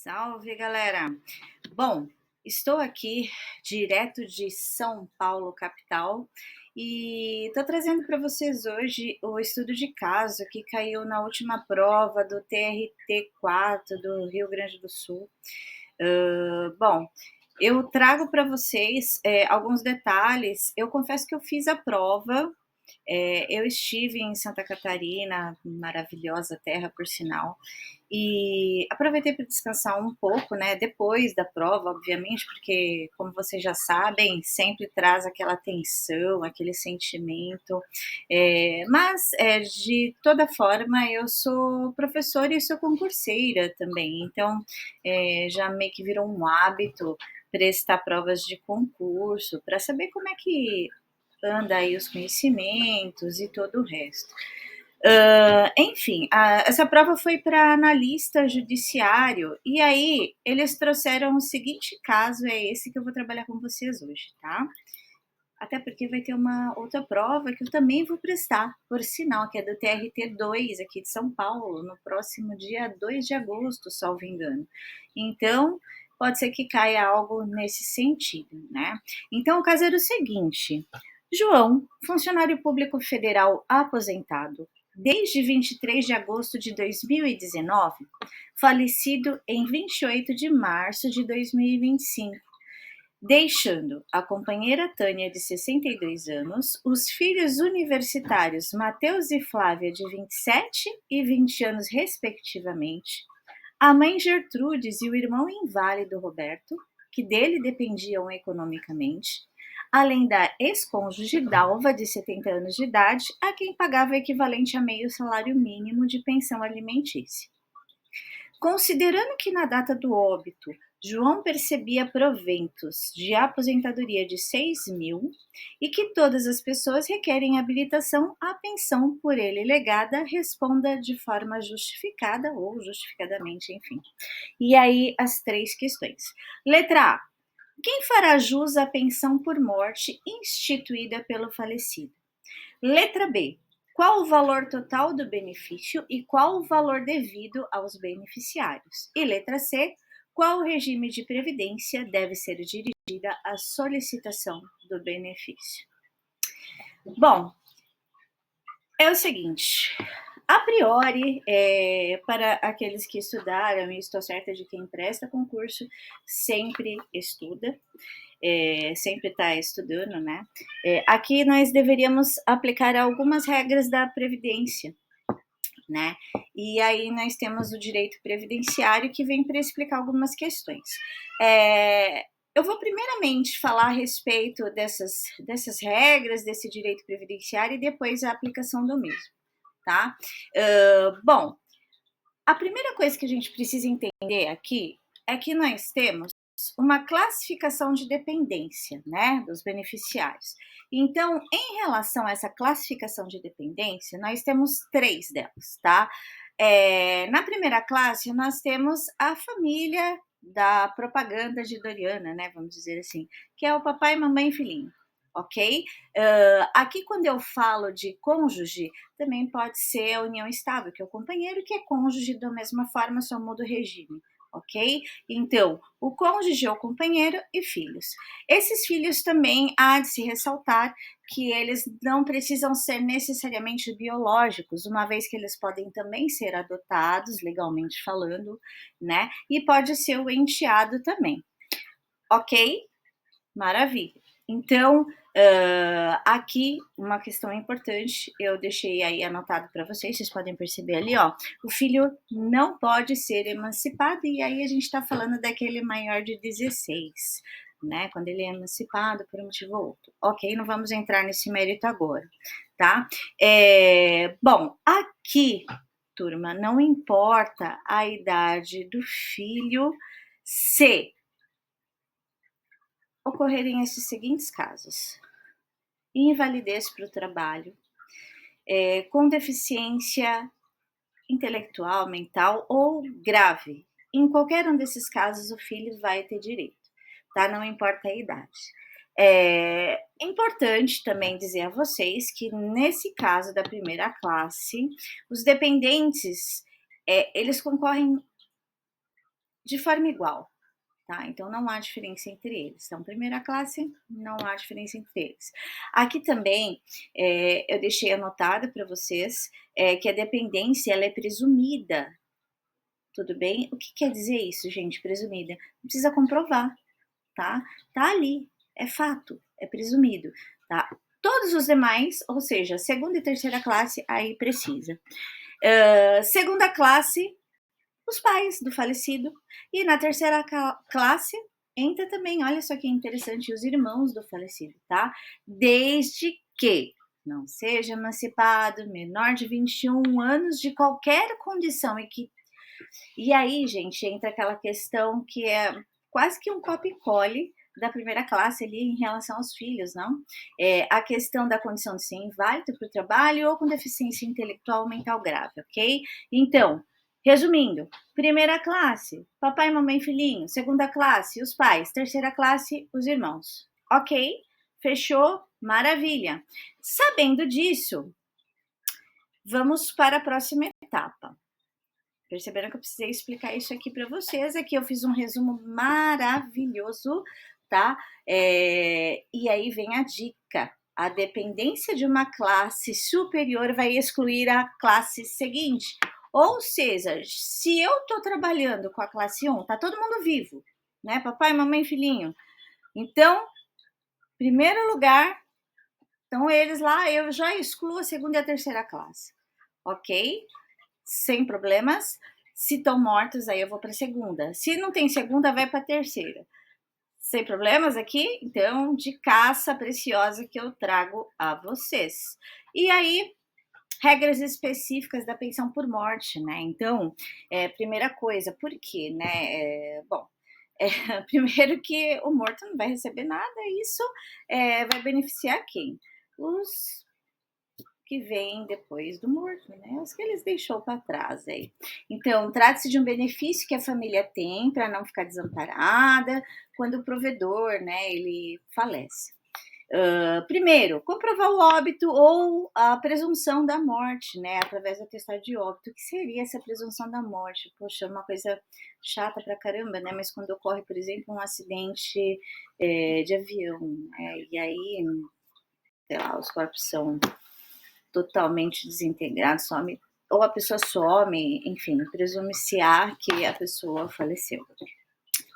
Salve, galera! Bom, estou aqui direto de São Paulo, capital, e estou trazendo para vocês hoje o estudo de caso que caiu na última prova do TRT4 do Rio Grande do Sul. Bom, eu trago para vocês alguns detalhes. Eu confesso que eu fiz a prova. Eu estive em Santa Catarina, maravilhosa terra, por sinal, e aproveitei para descansar um pouco, né? Depois da prova, obviamente, porque, como vocês já sabem, sempre traz aquela tensão, aquele sentimento. Mas, de toda forma, eu sou professora e sou concurseira também, então já meio que virou um hábito prestar provas de concurso para saber como é que anda aí os conhecimentos e todo o resto. Enfim, essa prova foi para analista judiciário, e aí eles trouxeram o seguinte caso, é esse que eu vou trabalhar com vocês hoje, tá? Até porque vai ter uma outra prova que eu também vou prestar, por sinal, que é do TRT2 aqui de São Paulo, no próximo dia 2 de agosto, salvo engano. Então, pode ser que caia algo nesse sentido, né? Então, o caso era o seguinte: João, funcionário público federal aposentado, desde 23 de agosto de 2019, falecido em 28 de março de 2025, deixando a companheira Tânia, de 62 anos, os filhos universitários Matheus e Flávia, de 27 e 20 anos, respectivamente, a mãe Gertrudes e o irmão inválido Roberto, que dele dependiam economicamente, além da ex-cônjuge Dalva, de 70 anos de idade, a quem pagava o equivalente a meio salário mínimo de pensão alimentícia. Considerando que na data do óbito João percebia proventos de aposentadoria de 6.000 e que todas as pessoas requerem habilitação à pensão por ele legada, responda de forma justificada ou justificadamente, enfim. E aí as três questões. Letra A. Quem fará jus à pensão por morte instituída pelo falecido? Letra B. Qual o valor total do benefício e qual o valor devido aos beneficiários? E letra C. Qual o regime de previdência deve ser dirigida à solicitação do benefício? Bom, é o seguinte. A priori, para aqueles que estudaram, e estou certa de quem presta concurso, sempre estuda, sempre está estudando, né? Aqui nós deveríamos aplicar algumas regras da Previdência, né? E aí nós temos o direito previdenciário que vem para explicar algumas questões. Eu vou primeiramente falar a respeito dessas regras, desse direito previdenciário e depois a aplicação do mesmo, tá? Bom, a primeira coisa que a gente precisa entender aqui é que nós temos uma classificação de dependência, né, dos beneficiários. Então, em relação a essa classificação de dependência, nós temos três delas, tá? Na primeira classe, nós temos a família da propaganda de Doriana, né, vamos dizer assim, que é o papai, mamãe e filhinho, ok? Aqui, quando eu falo de cônjuge, também pode ser a união estável, que é o companheiro, que é cônjuge da mesma forma, só muda o regime, ok? Então, o cônjuge é o companheiro e filhos. Esses filhos também há de se ressaltar que eles não precisam ser necessariamente biológicos, uma vez que eles podem também ser adotados, legalmente falando, né? E pode ser o enteado também, ok? Maravilha. Então, aqui uma questão importante, eu deixei aí anotado para vocês podem perceber ali, ó, o filho não pode ser emancipado, e aí a gente está falando daquele maior de 16, né, quando ele é emancipado por um motivo ou outro. Ok, não vamos entrar nesse mérito agora, tá? Bom, aqui, turma, não importa a idade do filho, se ocorrerem esses seguintes casos: invalidez para o trabalho, com deficiência intelectual, mental ou grave. Em qualquer um desses casos, o filho vai ter direito, tá? Não importa a idade. É importante também dizer a vocês que, nesse caso da primeira classe, os dependentes, eles concorrem de forma igual. Tá? Então, não há diferença entre eles. Então, primeira classe, não há diferença entre eles. Aqui também, eu deixei anotado para vocês que a dependência ela é presumida, tudo bem? O que quer dizer isso, gente, presumida? Não precisa comprovar, tá? Tá ali, é fato, é presumido, tá? Todos os demais, ou seja, segunda e terceira classe, aí precisa. Segunda classe, os pais do falecido. E na terceira classe entra também, olha só que interessante, os irmãos do falecido, tá? Desde que não seja emancipado, menor de 21 anos, de qualquer condição. E aí, gente, entra aquela questão que é quase que um copia e cole da primeira classe ali em relação aos filhos, não? A questão da condição de ser inválido para o trabalho ou com deficiência intelectual ou mental grave, ok? Então, resumindo, primeira classe, papai, mamãe, filhinho. Segunda classe, os pais. Terceira classe, os irmãos. Ok? Fechou? Maravilha. Sabendo disso, vamos para a próxima etapa. Perceberam que eu precisei explicar isso aqui para vocês? Aqui eu fiz um resumo maravilhoso, tá? E aí vem a dica. A dependência de uma classe superior vai excluir a classe seguinte. Ou seja, se eu estou trabalhando com a classe 1, tá todo mundo vivo, né? Papai, mamãe, filhinho. Então, primeiro lugar, estão eles lá, eu já excluo a segunda e a terceira classe, ok? Sem problemas. Se estão mortos, aí eu vou para a segunda. Se não tem segunda, vai para a terceira. Sem problemas aqui? Então, de caça preciosa que eu trago a vocês. E aí, regras específicas da pensão por morte, né? Então, primeira coisa, por quê, né? Primeiro que o morto não vai receber nada, isso vai beneficiar quem? Os que vêm depois do morto, né? Os que eles deixou para trás aí. Então, trata-se de um benefício que a família tem para não ficar desamparada quando o provedor, né, ele falece. Primeiro, comprovar o óbito ou a presunção da morte, né, através do atestado de óbito. O que seria essa presunção da morte? Poxa, é uma coisa chata pra caramba, né? Mas quando ocorre, por exemplo, um acidente de avião, né? E aí, sei lá, os corpos são totalmente desintegrado, some, ou a pessoa some, enfim, presume-se-á que a pessoa faleceu.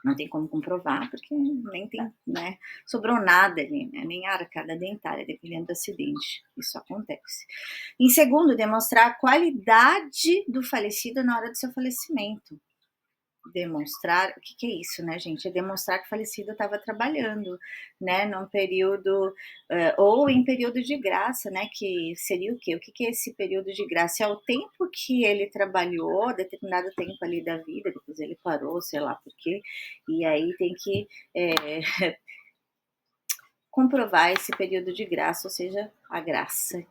Não tem como comprovar, porque nem tem, né, sobrou nada ali, né, nem a arcada dentária, dependendo do acidente. Isso acontece. Em segundo, demonstrar a qualidade do falecido na hora do seu falecimento. Demonstrar, o que é isso, né, gente? É demonstrar que o falecido estava trabalhando, né, num período, ou em período de graça, né, que seria o quê? O que é esse período de graça? É o tempo que ele trabalhou, determinado tempo ali da vida, depois ele parou, sei lá por quê, e aí tem que comprovar esse período de graça, ou seja, a graça.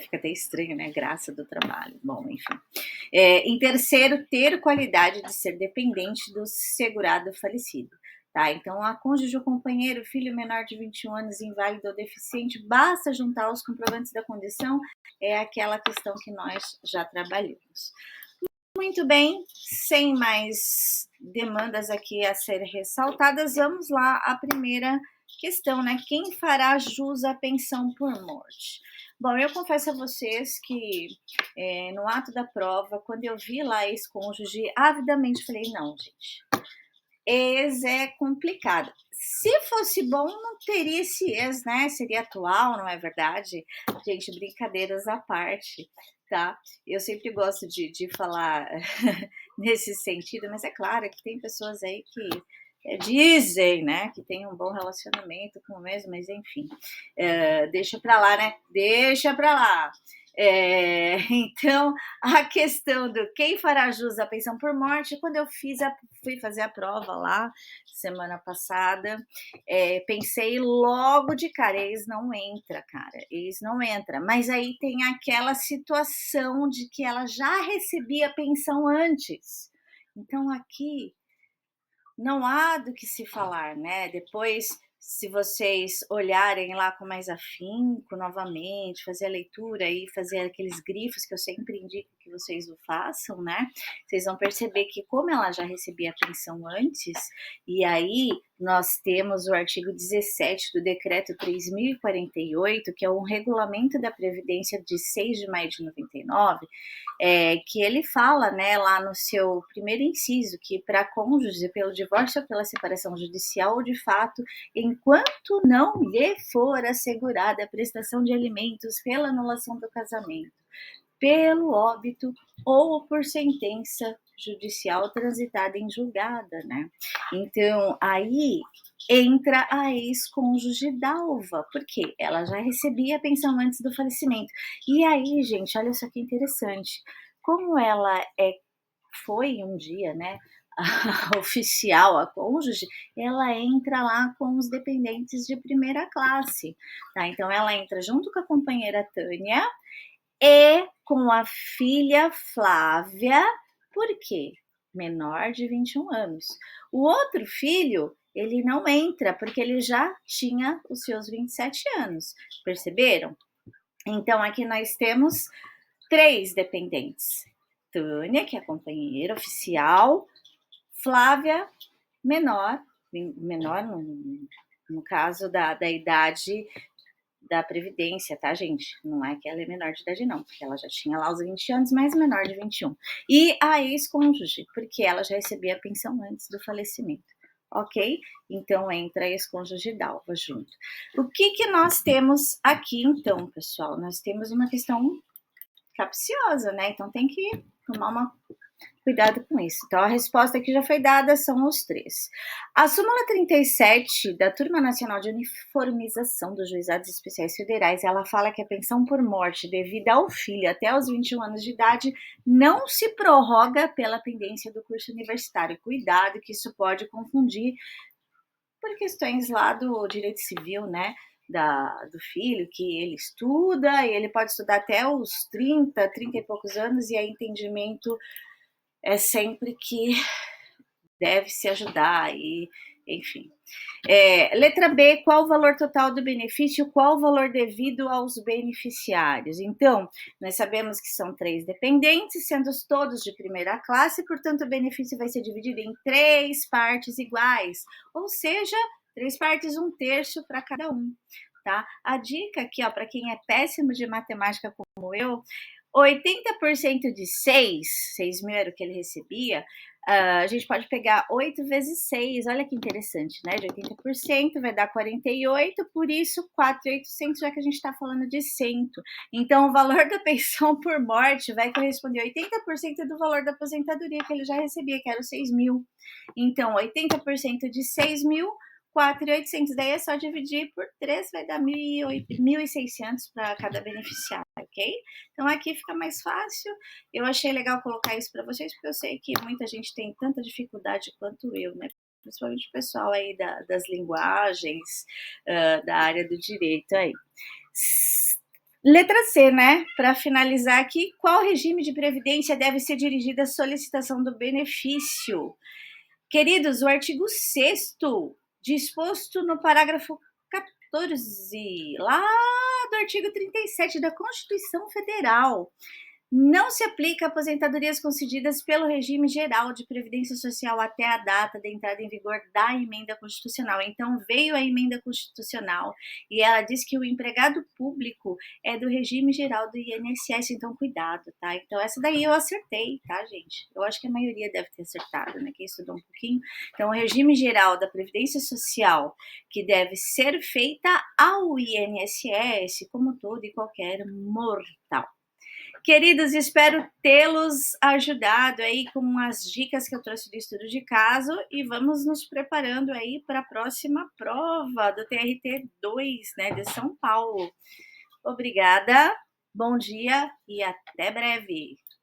Fica até estranho, né? Graça do trabalho. Bom, enfim. Em terceiro, ter qualidade de ser dependente do segurado falecido. Tá? Então, a cônjuge ou companheiro, filho menor de 21 anos, inválido ou deficiente, basta juntar os comprovantes da condição, é aquela questão que nós já trabalhamos. Muito bem, sem mais demandas aqui a serem ressaltadas, vamos lá à primeira questão, né? Quem fará jus à pensão por morte? Bom, eu confesso a vocês que no ato da prova, quando eu vi lá ex-cônjuge, avidamente falei, não, gente, ex é complicado. Se fosse bom, não teria esse ex, né? Seria atual, não é verdade? Gente, brincadeiras à parte, tá? Eu sempre gosto de falar nesse sentido, mas é claro que tem pessoas aí que dizem, né, que tem um bom relacionamento com o mesmo, mas enfim, deixa pra lá, né? Deixa pra lá. Então, a questão do quem fará jus à pensão por morte, quando eu fui fazer a prova lá, semana passada, pensei logo de cara, ex não entra, cara, ex não entra. Mas aí tem aquela situação de que ela já recebia pensão antes. Então, aqui não há do que se falar, né? Depois, se vocês olharem lá com mais afinco novamente, fazer a leitura e fazer aqueles grifos que eu sempre indico que vocês o façam, né? Vocês vão perceber que como ela já recebia a pensão antes, e aí nós temos o artigo 17 do decreto 3048, que é um regulamento da Previdência de 6 de maio de 99, que ele fala, né, lá no seu primeiro inciso, que para cônjuge pelo divórcio ou pela separação judicial ou de fato, enquanto não lhe for assegurada a prestação de alimentos pela anulação do casamento, pelo óbito ou por sentença judicial transitada em julgada, né? Então, aí entra a ex-cônjuge Dalva, porque ela já recebia a pensão antes do falecimento. E aí, gente, olha só que interessante. Como ela foi um dia, né, a oficial, a cônjuge, ela entra lá com os dependentes de primeira classe, tá? Então, ela entra junto com a companheira Tânia e com a filha Flávia, por quê? Menor de 21 anos. O outro filho, ele não entra, porque ele já tinha os seus 27 anos, perceberam? Então, aqui nós temos 3 dependentes. Tânia, que é a companheira oficial, Flávia, menor no caso da idade da Previdência, tá, gente? Não é que ela é menor de idade, não, porque ela já tinha lá os 20 anos, mas menor de 21. E a ex-cônjuge, porque ela já recebia a pensão antes do falecimento, ok? Então, entra a ex-cônjuge Dalva junto. O que nós temos aqui, então, pessoal? Nós temos uma questão capciosa, né? Então, tem que tomar cuidado com isso. Então, a resposta que já foi dada são os 3. A súmula 37 da Turma Nacional de Uniformização dos Juizados Especiais Federais, ela fala que a pensão por morte devida ao filho até os 21 anos de idade não se prorroga pela pendência do curso universitário. Cuidado, que isso pode confundir por questões lá do direito civil, né? Do filho, que ele estuda, e ele pode estudar até os 30 e poucos anos, e aí entendimento é sempre que deve se ajudar, e enfim. Letra B, qual o valor total do benefício, qual o valor devido aos beneficiários? Então, nós sabemos que são 3 dependentes, sendo todos de primeira classe, portanto, o benefício vai ser dividido em 3 partes iguais, ou seja, 3 partes, 1/3 para cada um, tá? A dica aqui, ó, para quem é péssimo de matemática como eu, 80% de 6 mil era o que ele recebia, a gente pode pegar 8 vezes 6, olha que interessante, né? De 80% vai dar 48, por isso 4.800, já que a gente está falando de 100. Então, o valor da pensão por morte vai corresponder a 80% do valor da aposentadoria que ele já recebia, que era os 6 mil. Então, 80% de 6 mil, 4.800, daí é só dividir por 3, vai dar 1.600 para cada beneficiário, ok? Então, aqui fica mais fácil. Eu achei legal colocar isso para vocês, porque eu sei que muita gente tem tanta dificuldade quanto eu, né? Principalmente o pessoal aí das linguagens, da área do direito aí. Letra C, né? Para finalizar aqui, qual regime de previdência deve ser dirigida à solicitação do benefício? Queridos, o artigo 6º, disposto no parágrafo 14, lá do artigo 37 da Constituição Federal, não se aplica a aposentadorias concedidas pelo regime geral de previdência social até a data da entrada em vigor da emenda constitucional. Então, veio a emenda constitucional e ela diz que o empregado público é do regime geral do INSS, então cuidado, tá? Então, essa daí eu acertei, tá, gente? Eu acho que a maioria deve ter acertado, né? Quem estudou um pouquinho. Então, o regime geral da previdência social que deve ser feita ao INSS, como todo e qualquer mortal. Queridos, espero tê-los ajudado aí com as dicas que eu trouxe do estudo de caso e vamos nos preparando aí para a próxima prova do TRT2, né, de São Paulo. Obrigada, bom dia e até breve.